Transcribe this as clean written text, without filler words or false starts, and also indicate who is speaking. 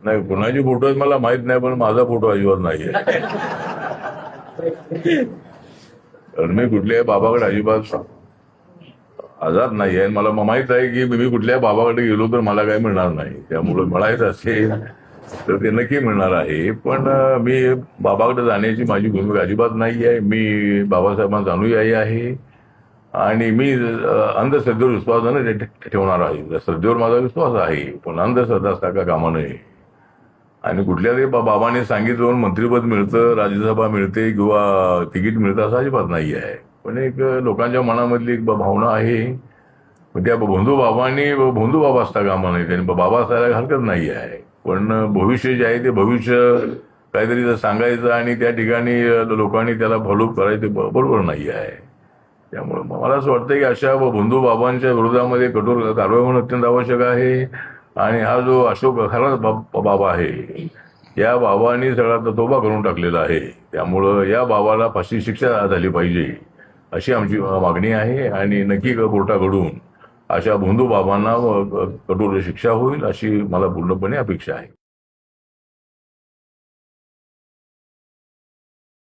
Speaker 1: नाही, कुणाची फोटो आहेत मला माहित नाही, पण माझा फोटो अजिबात नाहीये. कारण मी कुठल्याही बाबाकडे अजिबात आजाद नाहीये. मला माहित आहे की मी कुठल्या बाबाकडे गेलो तर मला काही मिळणार नाही. त्यामुळे मिळायचं असेल तर ते नक्की मिळणार आहे. पण मी बाबाकडे जाण्याची माझी भूमिका अजिबात नाही आहे. मी बाबासाहेबांचा अनुयायी आहे आणि मी अंधश्रद्धेवर विश्वास ठेवणार आहे. श्रद्धेवर माझा विश्वास आहे, पण अंधश्रद्धा असता का कामा नये. आणि कुठल्या तरी बाबांनी सांगितलं मंत्रिपद मिळतं, राज्यसभा मिळते किंवा तिकीट मिळतं असं अजिबात नाही आहे. पण एक लोकांच्या मनामधली एक भावना आहे. त्या भोंदू बाबांनी भोंदू बाबा असता कामा नये. त्यांनी बाबा असायला हरकत नाही आहे. पण भविष्य जे आहे ते भविष्य काहीतरी जर सांगायचं आणि त्या ठिकाणी लोकांनी त्याला फॉलोअप करायचं बरोबर नाही आहे. त्यामुळे मला असं वाटतं की अशा भोंदू बाबांच्या विरोधामध्ये कठोर कारवाई होणं अत्यंत आवश्यक आहे. आणि हा जो अशोक खरात बाबा आहे, या बाबांनी सगळा तोबा करून टाकलेला आहे. त्यामुळं या बाबाला फाशी शिक्षा झाली पाहिजे अशी आमची मागणी आहे. आणि नक्की कोर्टाकडून अशा भोंदू बाबांना कठोर शिक्षा होईल अशी मला पूर्णपणे अपेक्षा आहे.